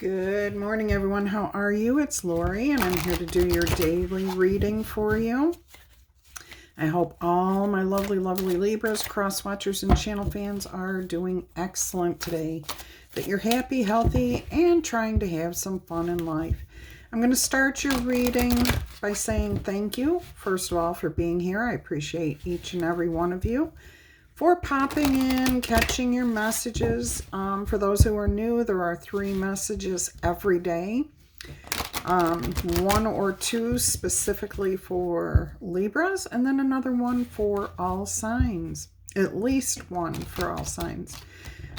Good morning, everyone. How are you? It's Laurie, and I'm here to do your daily reading for you. I hope all my lovely, lovely Libras, cross watchers, and channel fans are doing excellent today, that you're happy, healthy, and trying to have some fun in life. I'm going to start your reading by saying thank you, first of all, for being here. I appreciate each and every one of you for popping in, catching your messages. For those who are new, there are 3 messages every day. 1 or 2 specifically for Libras, and then another one for all signs. At least 1 for all signs.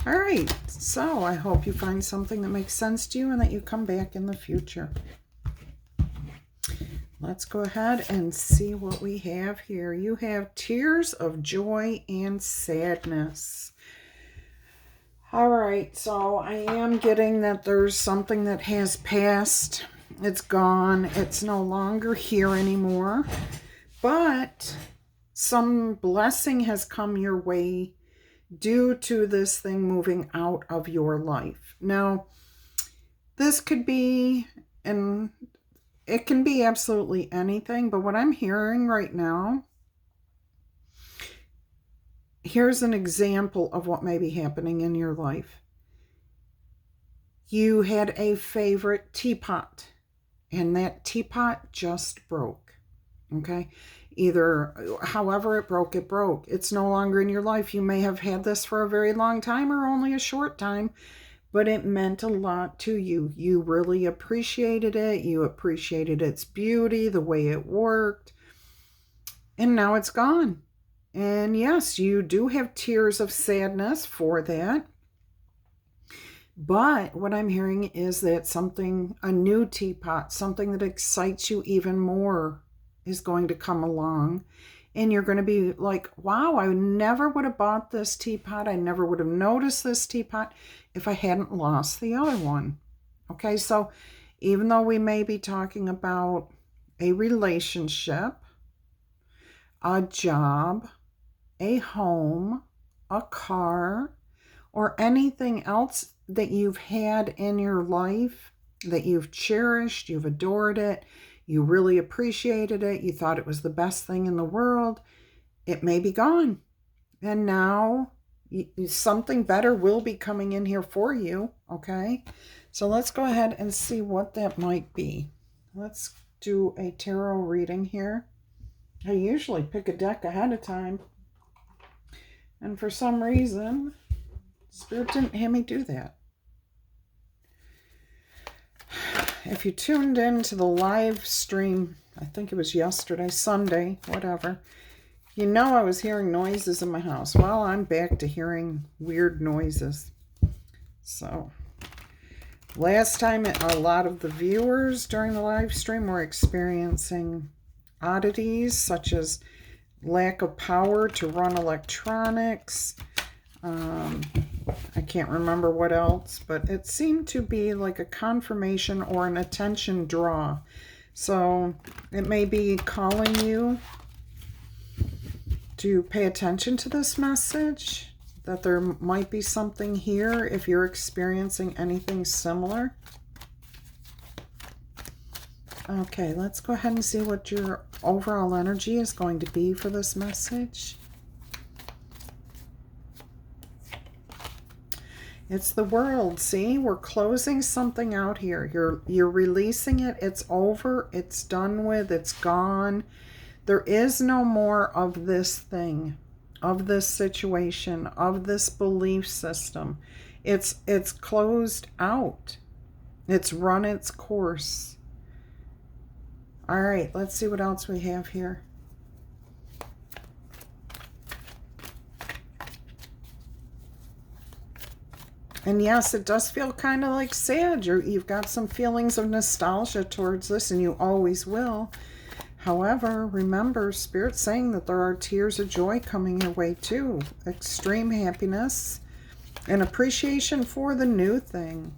All right, so I hope you find something that makes sense to you and that you come back in the future. Let's go ahead and see what we have here. You have tears of joy and sadness. All right, so I am getting that there's something that has passed. It's gone. It's no longer here anymore. But some blessing has come your way due to this thing moving out of your life. Now, this could be, and it can be absolutely anything, but what I'm hearing right now, here's an example of what may be happening in your life. You had a favorite teapot, and that teapot just broke, okay? Either, however it broke, it broke. It's no longer in your life. You may have had this for a very long time or only a short time, but it meant a lot to you. You really appreciated it. You appreciated its beauty, the way it worked. And now it's gone. And yes, you do have tears of sadness for that. But what I'm hearing is that something, a new teapot, something that excites you even more is going to come along. And you're going to be like, wow, I never would have bought this teapot. I never would have noticed this teapot if I hadn't lost the other one. Okay, so even though we may be talking about a relationship, a job, a home, a car, or anything else that you've had in your life that you've cherished, you've adored it, you really appreciated it, you thought it was the best thing in the world, it may be gone. And now something better will be coming in here for you, okay? So let's go ahead and see what that might be. Let's do a tarot reading here. I usually pick a deck ahead of time, and for some reason, Spirit didn't have me do that. If you tuned in to the live stream, I think it was yesterday, Sunday, whatever, you know I was hearing noises in my house. Well, I'm back to hearing weird noises. So, last time a lot of the viewers during the live stream were experiencing oddities such as lack of power to run electronics. I can't remember what else, but it seemed to be like a confirmation or an attention draw. So it may be calling you to pay attention to this message, that there might be something here if you're experiencing anything similar. Okay, let's go ahead and see what your overall energy is going to be for this message. It's the World. See, we're closing something out here. You're releasing it. It's over. It's done with. It's gone. There is no more of this thing, of this situation, of this belief system. It's closed out. It's run its course. All right, let's see what else we have here. And yes, it does feel kind of like sad. You've got some feelings of nostalgia towards this, and you always will. However, remember, Spirit's saying that there are tears of joy coming your way too. Extreme happiness and appreciation for the new thing.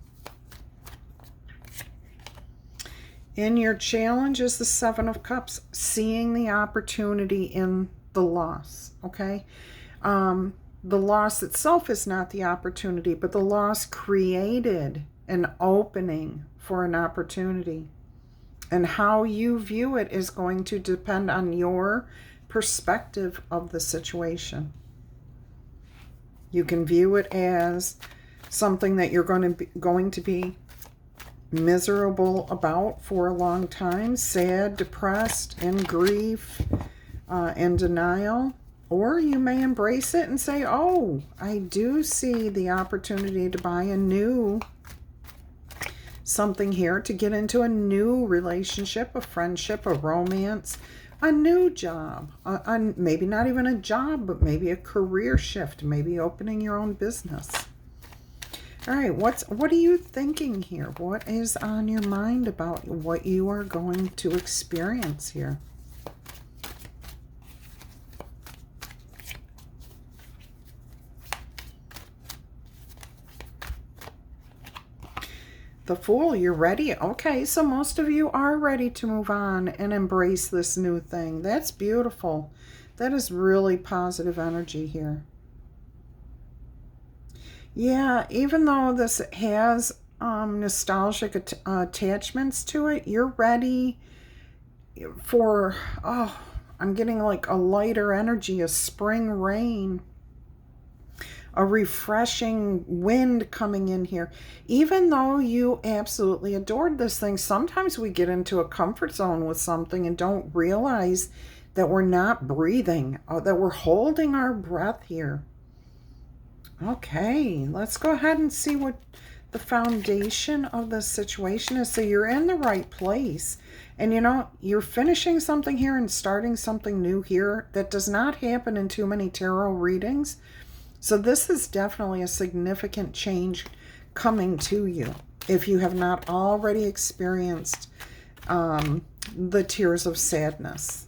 In your challenge is the 7 of Cups, seeing the opportunity in the loss, okay? The loss itself is not the opportunity, but the loss created an opening for an opportunity. And how you view it is going to depend on your perspective of the situation. You can view it as something that you're going to be miserable about for a long time, sad, depressed, in grief, in denial. Or you may embrace it and say, oh, I do see the opportunity to buy a new something here, to get into a new relationship, a friendship, a romance, a new job, maybe not even a job, but maybe a career shift, maybe opening your own business. All right, what are you thinking here? What is on your mind about what you are going to experience here? The Fool, you're ready. Okay, so most of you are ready to move on and embrace this new thing. That's beautiful. That is really positive energy here. Yeah, even though this has nostalgic attachments to it, you're ready for, oh, I'm getting like a lighter energy, a spring rain, a refreshing wind coming in here. Even though you absolutely adored this thing, sometimes we get into a comfort zone with something and don't realize that we're not breathing, or that we're holding our breath here. Okay, let's go ahead and see what the foundation of the situation is. So you're in the right place. And you know, you're finishing something here and starting something new here. That does not happen in too many tarot readings. So this is definitely a significant change coming to you, if you have not already experienced the tears of sadness.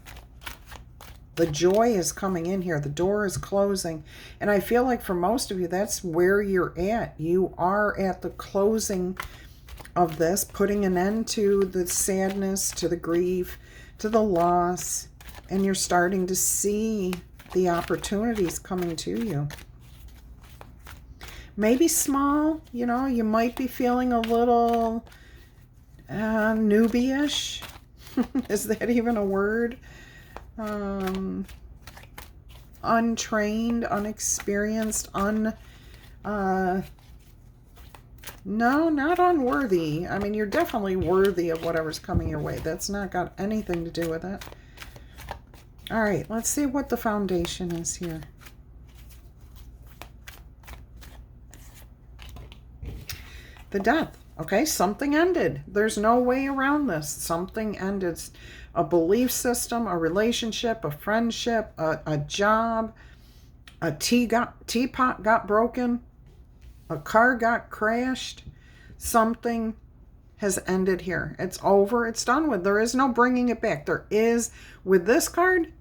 The joy is coming in here. The door is closing. And I feel like for most of you, that's where you're at. You are at the closing of this, putting an end to the sadness, to the grief, to the loss. And you're starting to see the opportunities coming to you. Maybe small, you know, you might be feeling a little newbie-ish. Is that even a word? Untrained, unexperienced, no, not unworthy. I mean, you're definitely worthy of whatever's coming your way. That's not got anything to do with it. All right, let's see what the foundation is here. The Death. Okay, something ended. There's no way around this. Something ended. A belief system, a relationship, a friendship, a job, a teapot got broken, a car got crashed. Something has ended here. It's over. It's done with. There is no bringing it back. There is, with this card,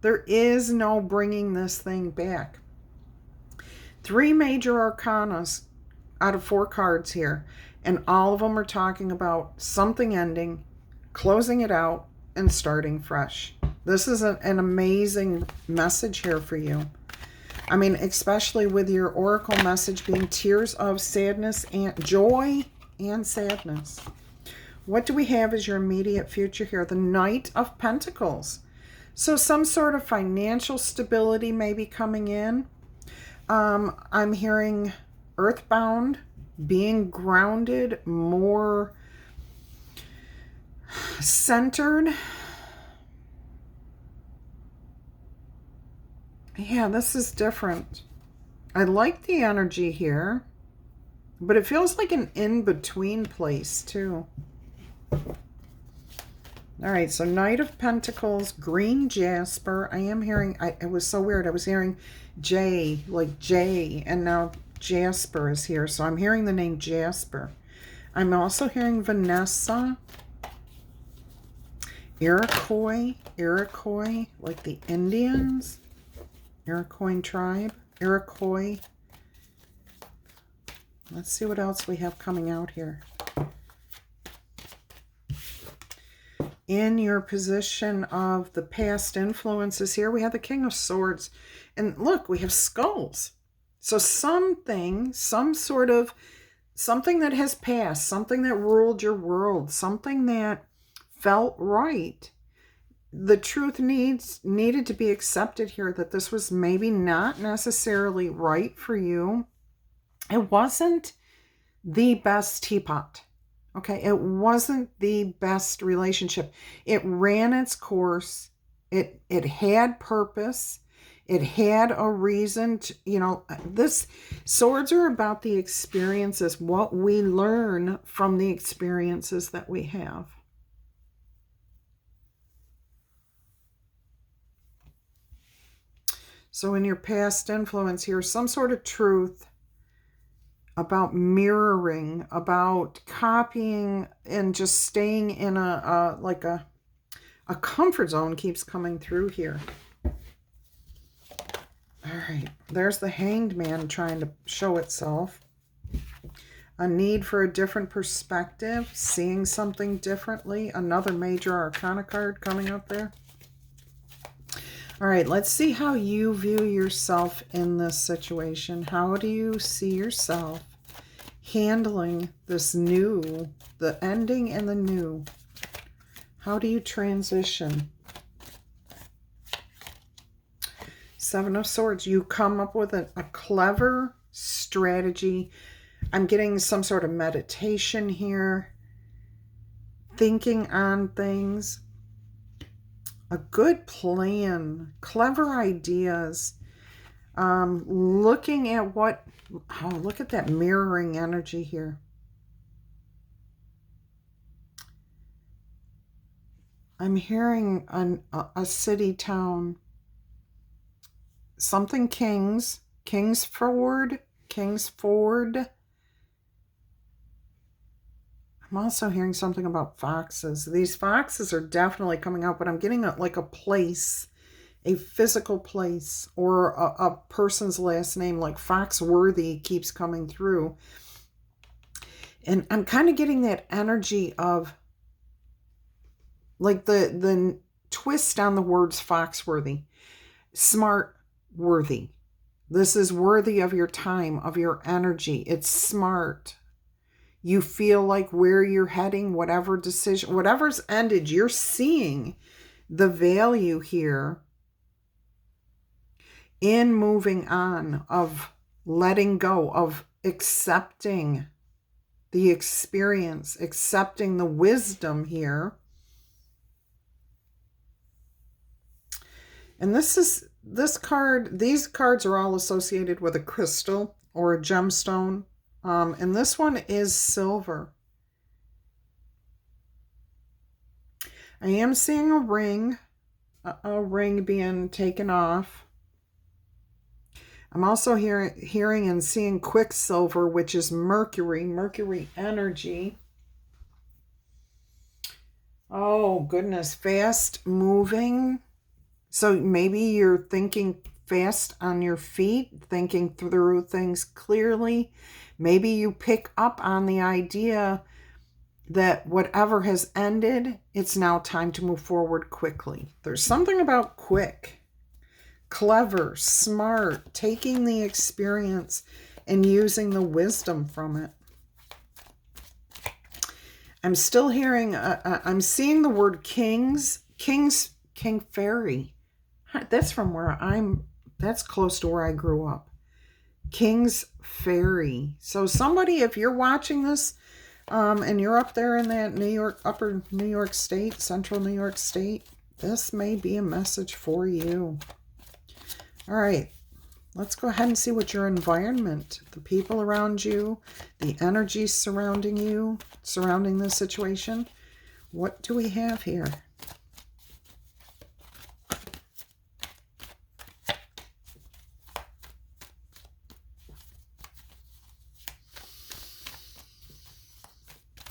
there is no bringing this thing back. 3 major arcanas out of 4 cards here, and all of them are talking about something ending, closing it out, and starting fresh. This is an amazing message here for you. I mean, especially with your oracle message being tears of sadness and joy and sadness. What do we have as your immediate future here? The Knight of Pentacles. So some sort of financial stability may be coming in. I'm hearing earthbound, being grounded, more centered. Yeah, this is different. I like the energy here, but it feels like an in-between place too. All right, so Knight of Pentacles, green jasper. I am hearing, it was so weird. I was hearing J, like J, and now Jasper is here. So I'm hearing the name Jasper. I'm also hearing Vanessa. Iroquois, like the Indians. Iroquois tribe, Iroquois. Let's see what else we have coming out here. In your position of the past influences here, we have the King of Swords. And look, we have skulls. So something, some sort of something that has passed, something that ruled your world, something that felt right. The truth needed to be accepted here, that this was maybe not necessarily right for you. It wasn't the best teapot. Okay, it wasn't the best relationship. It ran its course. It had purpose. It had a reason to, this swords are about the experiences, what we learn from the experiences that we have. So in your past influence here, some sort of truth about mirroring, about copying, and just staying in a comfort zone keeps coming through here. All right, there's the Hanged Man trying to show itself. A need for a different perspective, seeing something differently. Another major arcana card coming up there. All right, let's see how you view yourself in this situation. How do you see yourself handling this new, the ending and the new? How do you transition? Seven of Swords. You come up with a clever strategy. I'm getting some sort of meditation here. Thinking on things. A good plan, clever ideas, looking at what, oh, look at that mirroring energy here. I'm hearing a city, town, something Kingsford. I'm also hearing something about foxes. These foxes are definitely coming out, but I'm getting like a place, a physical place, or a person's last name, like Foxworthy keeps coming through. And I'm kind of getting that energy of like the twist on the words Foxworthy. Smart worthy. This is worthy of your time, of your energy. It's smart. You feel like where you're heading, whatever decision, whatever's ended, you're seeing the value here in moving on, of letting go, of accepting the experience, accepting the wisdom here. And these cards are all associated with a crystal or a gemstone. And this one is silver. I am seeing a ring being taken off. I'm also hearing and seeing quicksilver, which is mercury energy. Oh, goodness, fast moving. So maybe you're thinking fast on your feet, thinking through things clearly. Maybe you pick up on the idea that whatever has ended, it's now time to move forward quickly. There's something about quick, clever, smart, taking the experience and using the wisdom from it. I'm still hearing, I'm seeing the word king fairy. That's from where that's close to where I grew up. King's Ferry. So somebody, if you're watching this and you're up there in that upper New York State, central New York State, this may be a message for you. All right, let's go ahead and see what your environment, the people around you, the energy surrounding you, surrounding this situation. What do we have here?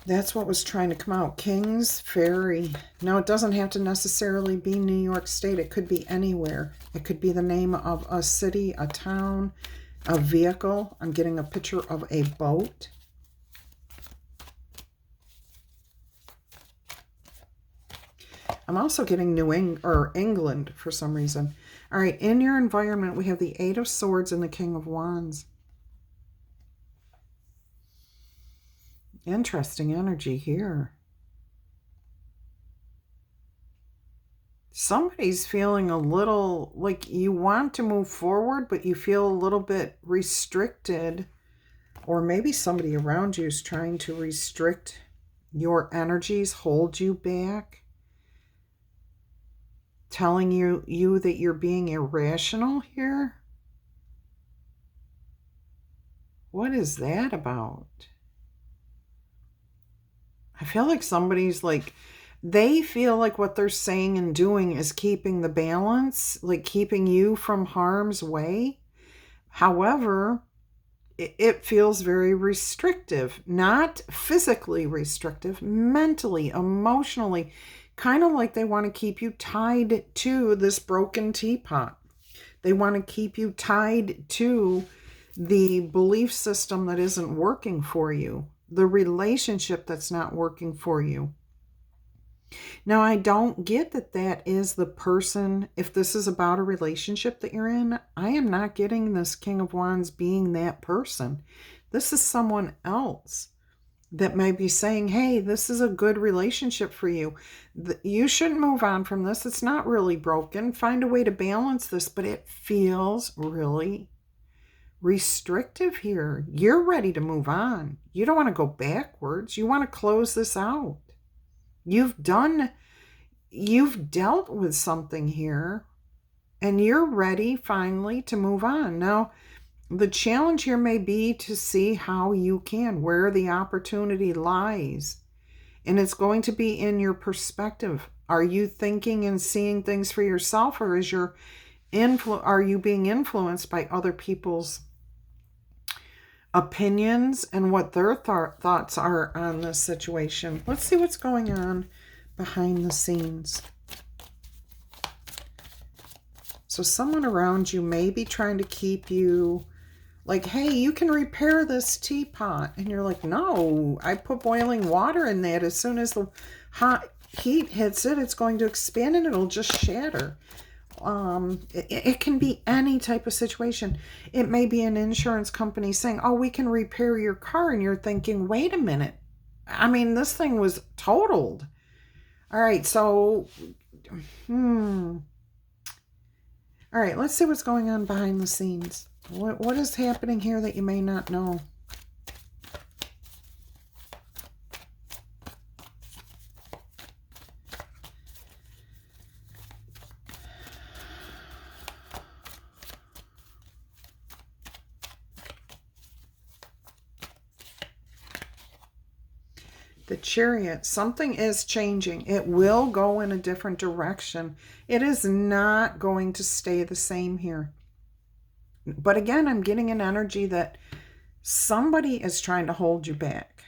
That's what was trying to come out. King's Ferry. Now, it doesn't have to necessarily be New York State. It could be anywhere. It could be the name of a city, a town, a vehicle. I'm getting a picture of a boat. I'm also getting England for some reason. All right, in your environment, we have the Eight of Swords and the King of Wands. Interesting energy here. Somebody's feeling a little like you want to move forward, but you feel a little bit restricted. Or maybe somebody around you is trying to restrict your energies, hold you back, telling you that you're being irrational here. What is that about? I feel like somebody's like, they feel like what they're saying and doing is keeping the balance, like keeping you from harm's way. However, it feels very restrictive, not physically restrictive, mentally, emotionally, kind of like they want to keep you tied to this broken teapot. They want to keep you tied to the belief system that isn't working for you, the relationship that's not working for you. Now, I don't get that that is the person. If this is about a relationship that you're in, I am not getting this King of Wands being that person. This is someone else that may be saying, hey, this is a good relationship for you. You shouldn't move on from this. It's not really broken. Find a way to balance this, but it feels really restrictive here. You're ready to move on. You don't want to go backwards. You want to close this out. You've dealt with something here, and you're ready finally to move on. Now, the challenge here may be to see how you can, where the opportunity lies. And it's going to be in your perspective. Are you thinking and seeing things for yourself, or are you being influenced by other people's opinions and what their thoughts are on this situation? Let's see what's going on behind the scenes. So someone around you may be trying to keep you like, hey, you can repair this teapot. And you're like, no, I put boiling water in that. As soon as the hot heat hits it, it's going to expand and it'll just shatter. It can be any type of situation. It may be an insurance company saying, oh, we can repair your car. And you're thinking, wait a minute. I mean, this thing was totaled. All right, so, all right, let's see what's going on behind the scenes. What is happening here that you may not know? The Chariot, something is changing. It will go in a different direction. It is not going to stay the same here. But again, I'm getting an energy that somebody is trying to hold you back.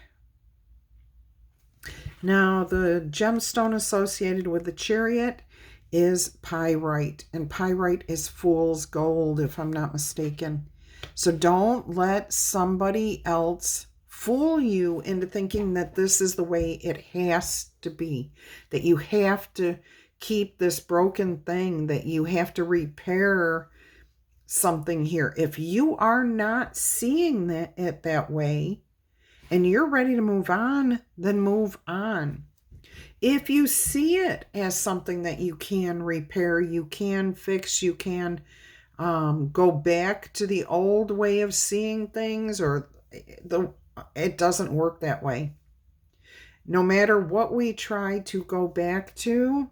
Now, the gemstone associated with the Chariot is pyrite. And pyrite is fool's gold, if I'm not mistaken. So don't let somebody else fool you into thinking that this is the way it has to be, that you have to keep this broken thing, that you have to repair something here. If you are not seeing it that way and you're ready to move on, then move on. If you see it as something that you can repair, you can fix, you can go back to the old way of seeing things, or it doesn't work that way. No matter what we try to go back to,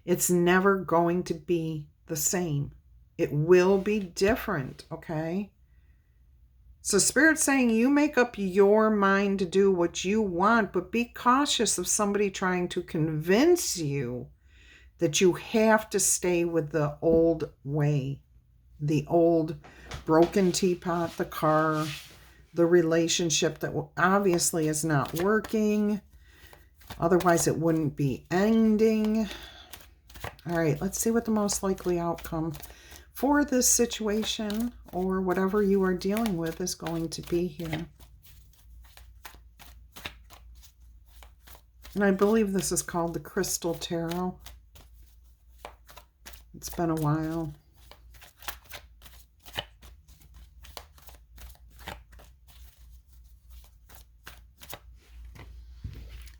it's never going to be the same. It will be different, okay? So Spirit's saying you make up your mind to do what you want, but be cautious of somebody trying to convince you that you have to stay with the old way, the old broken teapot, the car, the relationship that obviously is not working. Otherwise, it wouldn't be ending. All right, let's see what the most likely outcome for this situation or whatever you are dealing with is going to be here. And I believe this is called the Crystal Tarot. It's been a while.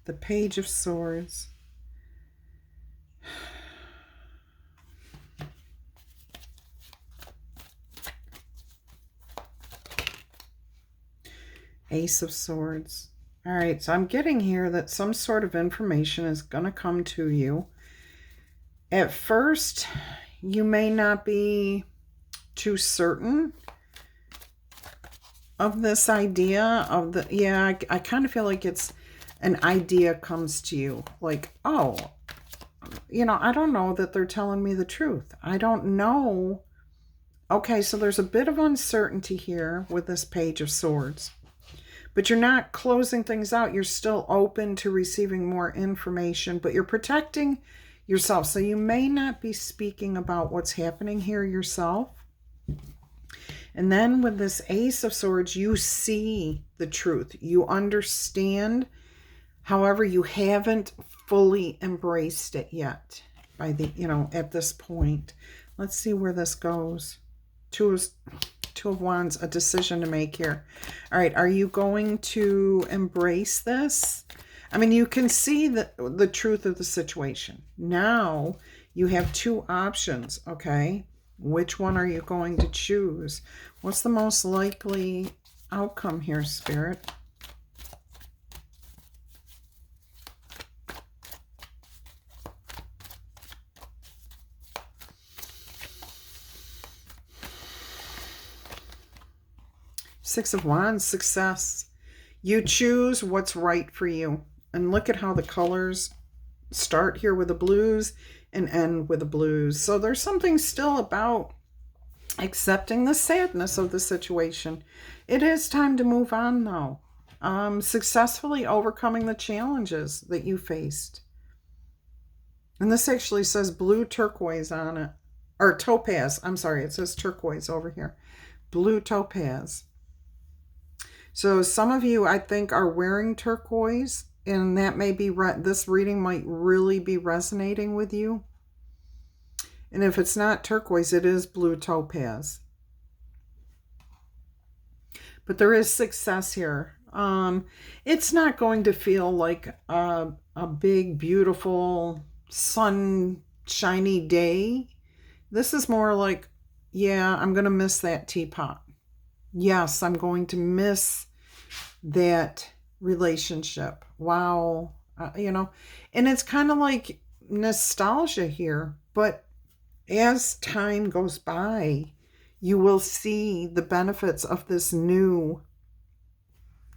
The Page of Swords. Ace of Swords. All right, so I'm getting here that some sort of information is going to come to you. At first, you may not be too certain of this idea of the, yeah, I kind of feel like it's an idea comes to you. Like, oh, you know, I don't know that they're telling me the truth. I don't know. Okay, so there's a bit of uncertainty here with this Page of Swords. But you're not closing things out. You're still open to receiving more information, but you're protecting yourself. So you may not be speaking about what's happening here yourself. And then with this Ace of Swords, you see the truth. You understand. However, you haven't fully embraced it yet by the, you know, at this point. Let's see where this goes. Two of Wands, a decision to make here. All right, are you going to embrace this? I mean, you can see the truth of the situation. Now you have two options, okay? Which one are you going to choose? What's the most likely outcome here, Spirit? Six of Wands, success. You choose what's right for you. And look at how the colors start here with the blues and end with the blues. So there's something still about accepting the sadness of the situation. It is time to move on, though. Successfully overcoming the challenges that you faced. And this actually says blue turquoise on it. Or topaz. I'm sorry, it says turquoise over here. Blue topaz. So some of you, I think, are wearing turquoise, and that may be, this reading might really be resonating with you. And if it's not turquoise, it is blue topaz. But there is success here. It's not going to feel like a big, beautiful, sunshiny day. This is more like, yeah, I'm going to miss that teapot. Yes, I'm going to miss that relationship. Wow. You know, and it's kind of like nostalgia here. But as time goes by, you will see the benefits of this new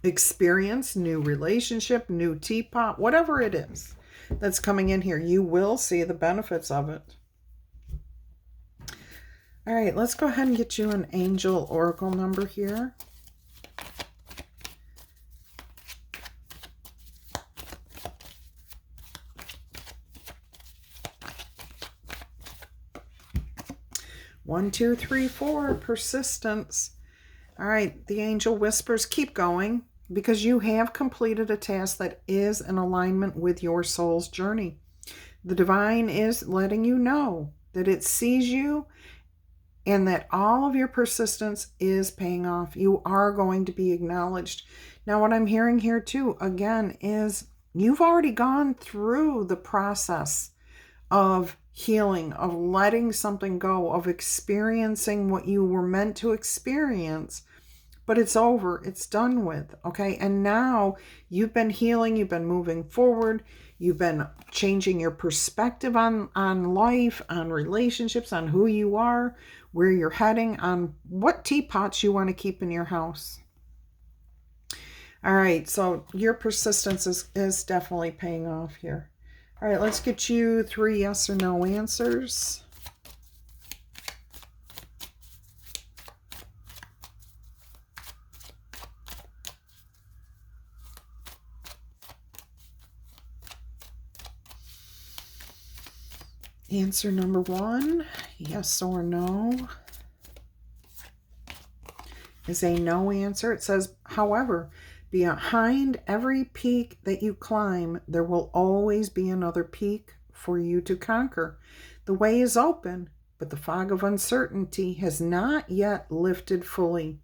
experience, new relationship, new teapot, whatever it is that's coming in here. You will see the benefits of it. All right, let's go ahead and get you an angel oracle number here. One, two, three, four, persistence. All right, the angel whispers, keep going, because you have completed a task that is in alignment with your soul's journey. The divine is letting you know that it sees you and that all of your persistence is paying off. You are going to be acknowledged. Now, what I'm hearing here too, again, is you've already gone through the process of healing, of letting something go, of experiencing what you were meant to experience, but it's over, it's done with, okay? And now you've been healing, you've been moving forward, you've been changing your perspective on life, on relationships, on who you are, where you're heading, on what teapots you want to keep in your house. All right, so your persistence is definitely paying off here. All right, let's get you 3 yes or no answers. Answer number 1, yes or no, is a no answer. It says, however, behind every peak that you climb, there will always be another peak for you to conquer. The way is open, but the fog of uncertainty has not yet lifted fully.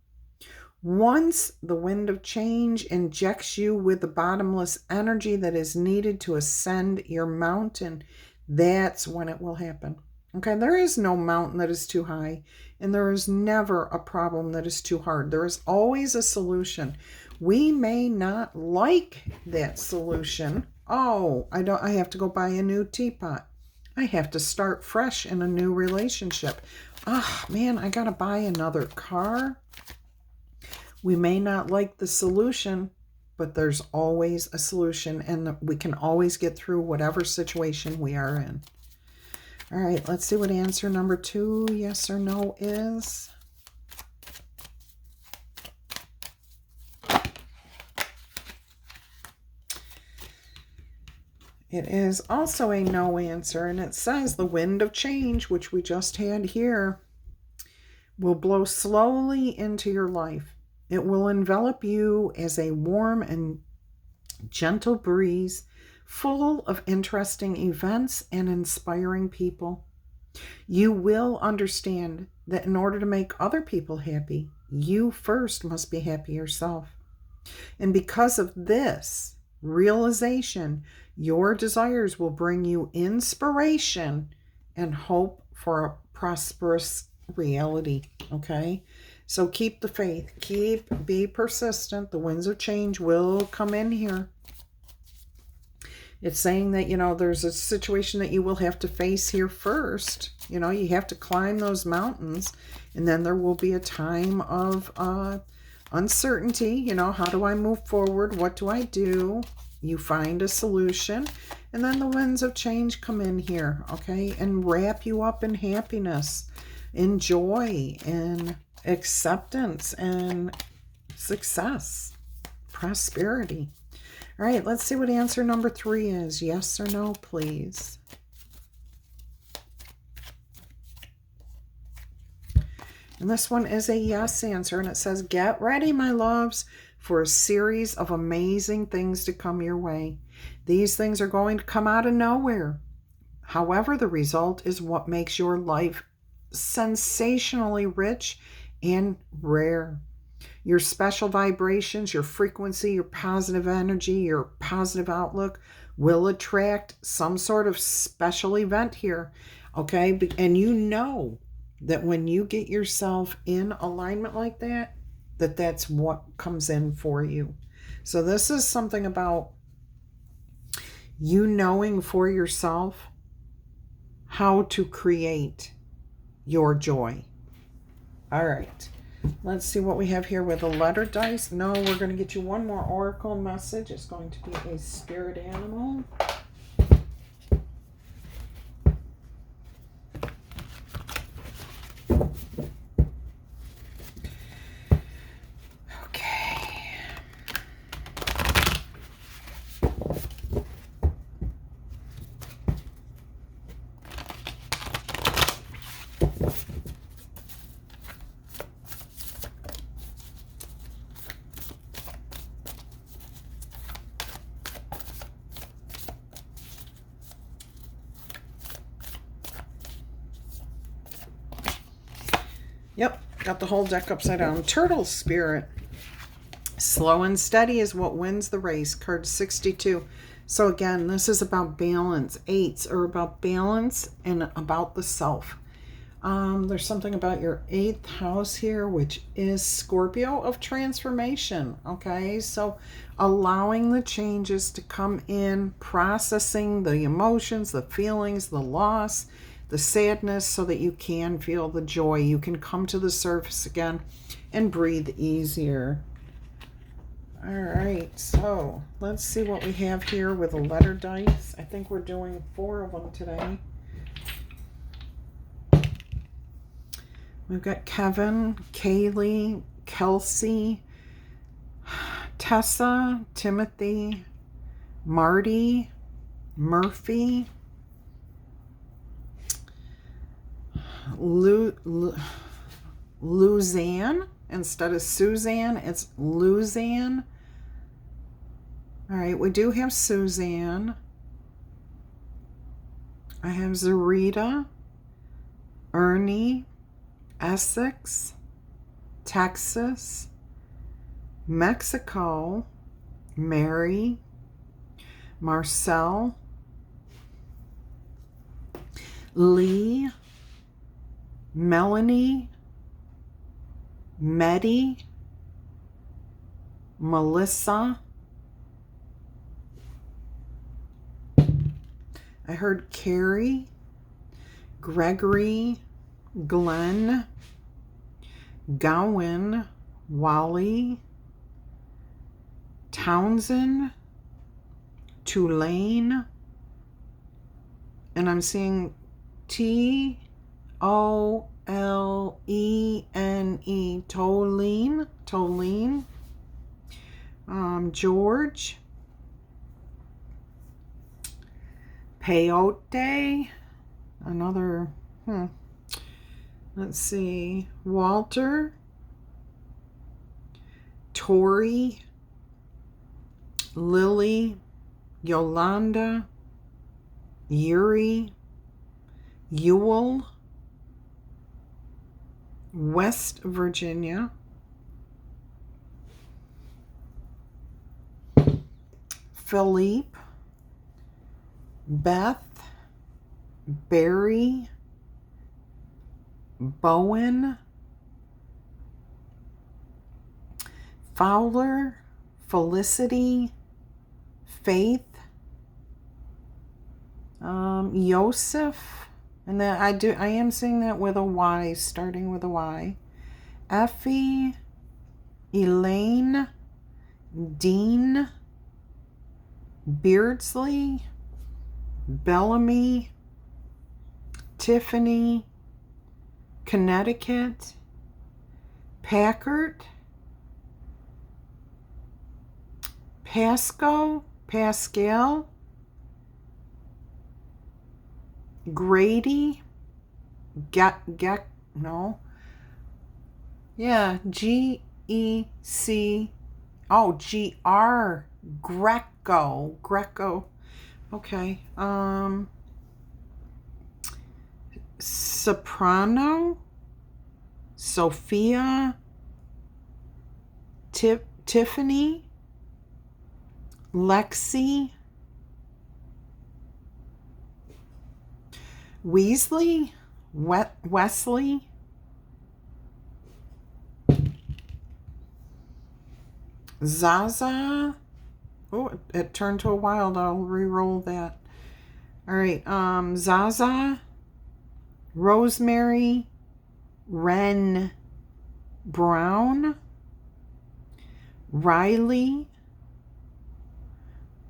Once the wind of change injects you with the bottomless energy that is needed to ascend your mountain, that's when it will happen. Okay, there is no mountain that is too high, and there is never a problem that is too hard. There is always a solution. We may not like that solution. Oh, I have to go buy a new teapot. I have to start fresh in a new relationship. Oh, man, I got to buy another car. We may not like the solution, but there's always a solution, and we can always get through whatever situation we are in. All right, let's see what answer number 2, yes or no, is. It is also a no answer, and it says the wind of change, which we just had here, will blow slowly into your life. It will envelop you as a warm and gentle breeze, full of interesting events and inspiring people. You will understand that in order to make other people happy, you first must be happy yourself. And because of this realization, your desires will bring you inspiration and hope for a prosperous reality. Okay? So keep the faith. Be persistent. The winds of change will come in here. It's saying that, there's a situation that you will have to face here first. You have to climb those mountains, and then there will be a time of uncertainty. How do I move forward? What do I do? You find a solution, and then the winds of change come in here, okay, and wrap you up in happiness, in joy, in acceptance, and success, prosperity. All right, let's see what answer number 3 is. Yes or no, please. And this one is a yes answer, and it says, get ready, my loves, for a series of amazing things to come your way. These things are going to come out of nowhere. However, the result is what makes your life sensationally rich and rare. Your special vibrations, your frequency, your positive energy, your positive outlook will attract some sort of special event here, okay? And that when you get yourself in alignment like that, that's what comes in for you. So this is something about you knowing for yourself how to create your joy. All right. Let's see what we have here with a letter dice. No, we're going to get you one more oracle message. It's going to be a spirit animal. Okay. Yep, got the whole deck upside down. Turtle spirit. Slow and steady is what wins the race. Card 62. So again, this is about balance. 8s are about balance and about the self. There's something about your 8th house here, which is Scorpio of transformation. Okay, so allowing the changes to come in, processing the emotions, the feelings, the loss, the sadness, so that you can feel the joy. You can come to the surface again and breathe easier. All right, so let's see what we have here with a letter dice. I think we're doing 4 of them today. We've got Kevin, Kaylee, Kelsey, Tessa, Timothy, Marty, Murphy, Luzanne. Instead of Suzanne, it's Luzanne. All right, we do have Suzanne. I have Zarita, Ernie, Essex, Texas, Mexico, Mary, Marcel, Lee, Melanie, Meddy, Melissa. I heard Carrie, Gregory, Glenn, Gowan, Wally, Townsend, Tulane, and I'm seeing Tolene, Tolene, George, Peyote, another, let's see, Walter, Tori, Lily, Yolanda, Yuri, Ewell, West Virginia, Philippe, Beth, Barry, Bowen, Fowler, Felicity, Faith, Yosef, and that I am seeing that with a Y, starting with a Y. Effie, Elaine, Dean, Beardsley, Bellamy, Tiffany, Connecticut, Packard, Pascal, Grady, G-E-C, G-R, Greco, okay, Soprano, Sophia, Tiffany, Lexi, Weasley, Wesley, Zaza. Oh, it turned to a wild. I'll re-roll that. All right. Zaza, Rosemary, Ren, Brown, Riley,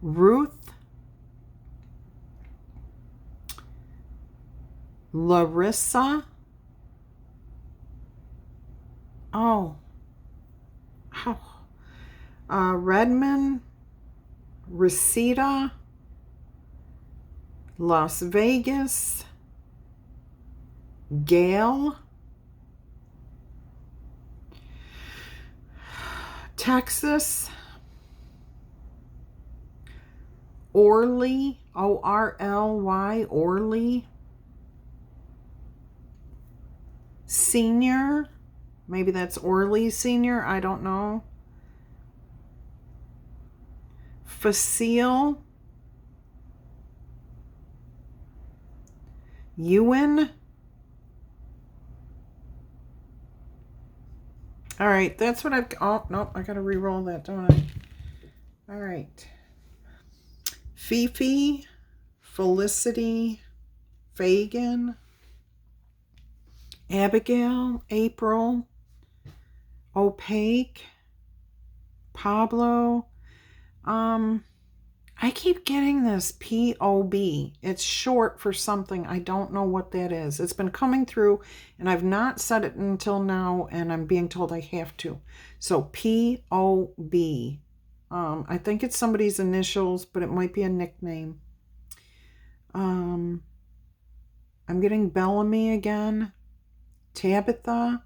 Ruth, Larissa. Redmond, Reseda, Las Vegas, Gail, Texas, Orly, O-R-L-Y, Orly, Senior, maybe that's Orly Senior, I don't know. Facile, Ewan. All right, that's what I've, oh, nope, I got to re-roll that, don't I? All right. Fifi, Felicity, Fagan, Abigail, April, Opaque, Pablo. I keep getting this P-O-B. It's short for something. I don't know what that is. It's been coming through, and I've not said it until now, and I'm being told I have to. So P-O-B. I think it's somebody's initials, but it might be a nickname. I'm getting Bellamy again. Tabitha.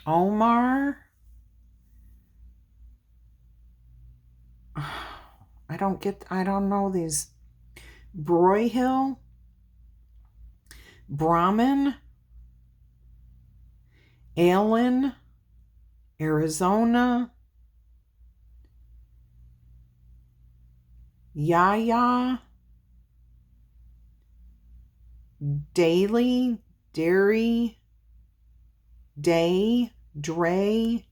Omar. I don't know these. Broyhill. Brahmin. Alan, Arizona, Yaya, Daily, Dairy, Day, Dre,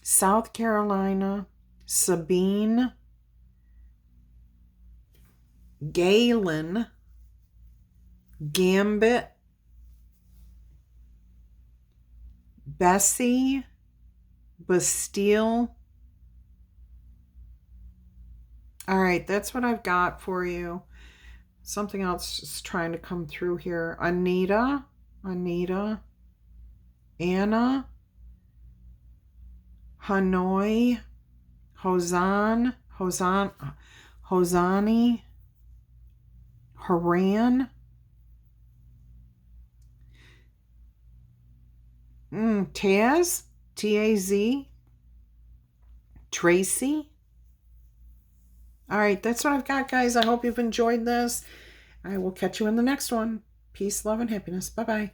South Carolina, Sabine, Galen, Gambit, Bessie, Bastille. All right, that's what I've got for you. Something else is trying to come through here. Anita, Anna, Hanoi, Hosani, Haran, Taz, T-A-Z, Tracy. All right, that's what I've got, guys. I hope you've enjoyed this. I will catch you in the next one. Peace, love, and happiness. Bye-bye.